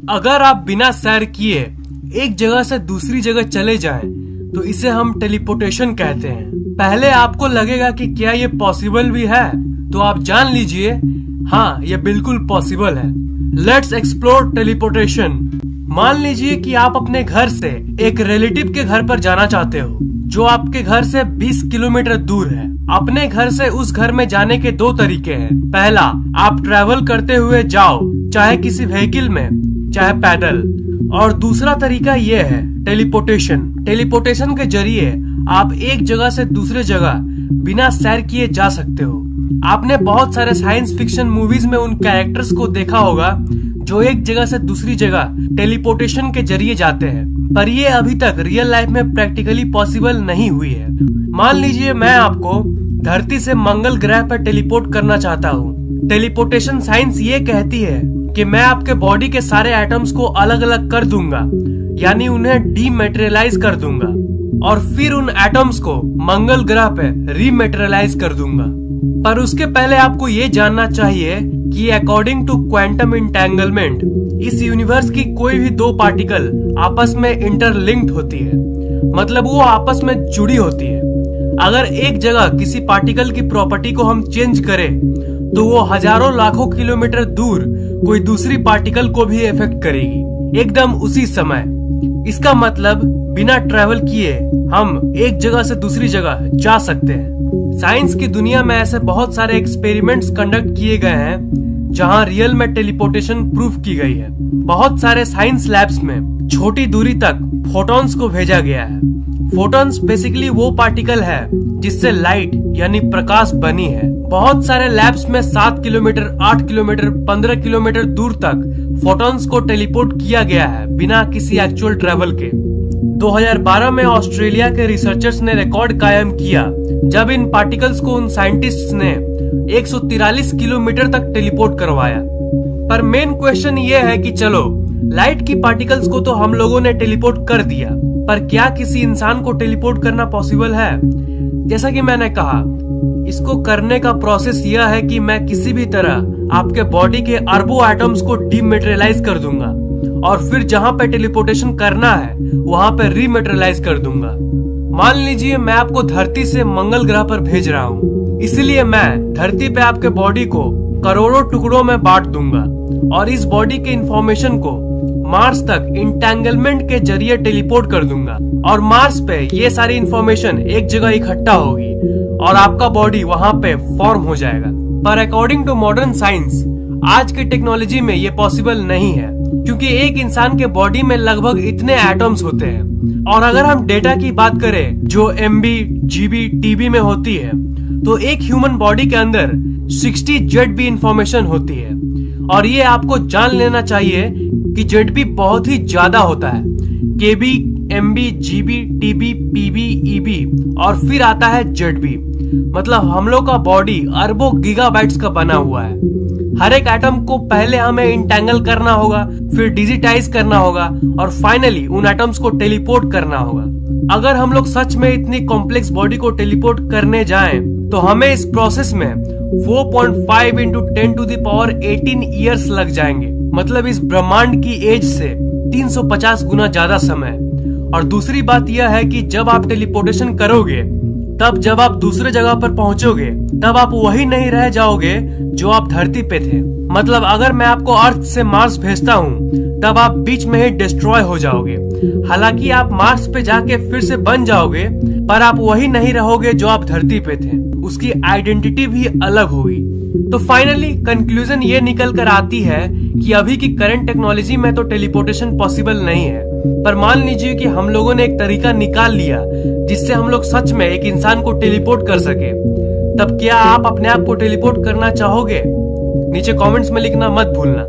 अगर आप बिना सैर किए एक जगह से दूसरी जगह चले जाएं, तो इसे हम टेलीपोर्टेशन कहते हैं। पहले आपको लगेगा कि क्या ये पॉसिबल भी है, तो आप जान लीजिए हाँ, ये बिल्कुल पॉसिबल है। Let's explore teleportation. मान लीजिए कि आप अपने घर से एक रिलेटिव के घर पर जाना चाहते हो, जो आपके घर से 20 किलोमीटर दूर है। अपने घर से उस घर में जाने के दो तरीके हैं। पहला, आप ट्रैवल करते हुए जाओ, चाहे किसी व्हीकल में, चाहे पैदल। और दूसरा तरीका ये है टेलीपोर्टेशन। टेलीपोर्टेशन के जरिए आप एक जगह से दूसरे जगह बिना सैर किए जा सकते हो। आपने बहुत सारे साइंस फिक्शन मूवीज में उन कैरेक्टर्स को देखा होगा जो एक जगह से दूसरी जगह टेलीपोर्टेशन के जरिए जाते हैं, पर ये अभी तक रियल लाइफ में प्रैक्टिकली पॉसिबल नहीं हुई है। मान लीजिए मैं आपको धरती से मंगल ग्रह पर टेलीपोर्ट करना चाहता हूँ। टेलीपोर्टेशन साइंस ये कहती है कि मैं आपके बॉडी के सारे एटम्स को अलग अलग कर दूंगा, यानी उन्हें डीमेटेरियलाइज कर दूंगा, और फिर उन एटम्स को मंगल ग्रह पे रीमेटेरियलाइज कर दूंगा। पर उसके पहले आपको ये जानना चाहिए कि अकॉर्डिंग टू क्वांटम इंटेंगलमेंट, इस यूनिवर्स की कोई भी दो पार्टिकल आपस में इंटरलिंक्ड होती है, मतलब वो आपस में जुड़ी होती है। अगर एक जगह किसी पार्टिकल की प्रॉपर्टी को हम चेंज करें, तो वो हजारों लाखों किलोमीटर दूर कोई दूसरी पार्टिकल को भी इफेक्ट करेगी, एकदम उसी समय। इसका मतलब बिना ट्रैवल किए हम एक जगह से दूसरी जगह जा सकते हैं। साइंस की दुनिया में ऐसे बहुत सारे एक्सपेरिमेंट्स कंडक्ट किए गए हैं जहां रियल में टेलीपोर्टेशन प्रूफ की गई है। बहुत सारे साइंस लैब्स में छोटी दूरी तक फोटॉन्स को भेजा गया है। फोटॉन्स बेसिकली वो पार्टिकल है जिससे लाइट यानी प्रकाश बनी है। बहुत सारे लैब्स में 7 किलोमीटर, 8 किलोमीटर, 15 किलोमीटर दूर तक फोटॉन्स को टेलीपोर्ट किया गया है बिना किसी एक्चुअल ट्रैवल के। 2012 में ऑस्ट्रेलिया के रिसर्चर्स ने रिकॉर्ड कायम किया जब इन पार्टिकल्स को उन साइंटिस्ट्स ने 143 किलोमीटर तक टेलीपोर्ट करवाया। पर मेन क्वेश्चन ये है कि चलो, लाइट की पार्टिकल्स को तो हम लोगों ने टेलीपोर्ट कर दिया, पर क्या किसी इंसान को टेलीपोर्ट करना पॉसिबल है? जैसा कि मैंने कहा, इसको करने का प्रोसेस यह है कि मैं किसी भी तरह आपके बॉडी के अरबों एटम्स को डीमेटेरियलाइज कर दूंगा, और फिर जहां पे टेलीपोर्टेशन करना है वहां पे रीमेटेरियलाइज कर दूंगा। मान लीजिए मैं आपको धरती से मंगल ग्रह पर भेज रहा हूँ, इसलिए मैं धरती पे आपके बॉडी को करोड़ों टुकड़ों में बांट दूंगा, और इस बॉडी के इंफॉर्मेशन को मार्स तक इंटेंगलमेंट के जरिए टेलीपोर्ट कर दूंगा, और मार्स पे ये सारी इंफॉर्मेशन एक जगह इकट्ठा होगी और आपका बॉडी वहां पे फॉर्म हो जाएगा। पर अकॉर्डिंग टू मॉडर्न साइंस, आज की टेक्नोलॉजी में ये पॉसिबल नहीं है, क्योंकि एक इंसान के बॉडी में लगभग इतने एटम्स होते हैं। और अगर हम डेटा की बात करें जो MB, GB, TB में होती है, तो एक ह्यूमन बॉडी के अंदर 60 ZB इंफॉर्मेशन होती है। और ये आपको जान लेना चाहिए कि ZB बहुत ही ज्यादा होता है। KB, MB, GB, TB, PB, EB और फिर आता है ZB। मतलब हम लोग का बॉडी अरबों गीगाबाइट्स का बना हुआ है। हर एक एटम को पहले हमें इंटेंगल करना होगा, फिर डिजिटाइज करना होगा, और फाइनली उन एटम्स को टेलीपोर्ट करना होगा। अगर हम लोग सच में इतनी कॉम्प्लेक्स बॉडी को टेलीपोर्ट करने जाएं, तो हमें इस प्रोसेस में 4.5 × 10⁻18 ईयर्स लग जाएंगे। मतलब इस ब्रह्मांड की एज से 350 गुना ज्यादा समय। और दूसरी बात यह है कि जब आप टेलीपोर्टेशन करोगे, तब जब आप दूसरे जगह पर पहुंचोगे, तब आप वही नहीं रह जाओगे जो आप धरती पे थे। मतलब अगर मैं आपको अर्थ से मार्स भेजता हूँ, तब आप बीच में ही डिस्ट्रॉय हो जाओगे। हालांकि आप मार्स पे जाके फिर से बन जाओगे, पर आप वही नहीं रहोगे जो आप धरती पे थे। उसकी आइडेंटिटी भी अलग होगी। तो फाइनली कंक्लूजन ये निकल कर आती है कि अभी की करंट टेक्नोलॉजी में तो टेलीपोर्टेशन पॉसिबल नहीं है, पर मान लीजिए कि हम लोगों ने एक तरीका निकाल लिया जिससे हम लोग सच में एक इंसान को टेलीपोर्ट कर सके। तब क्या आप अपने आप को टेलीपोर्ट करना चाहोगे? नीचे कमेंट्स में लिखना मत भूलना।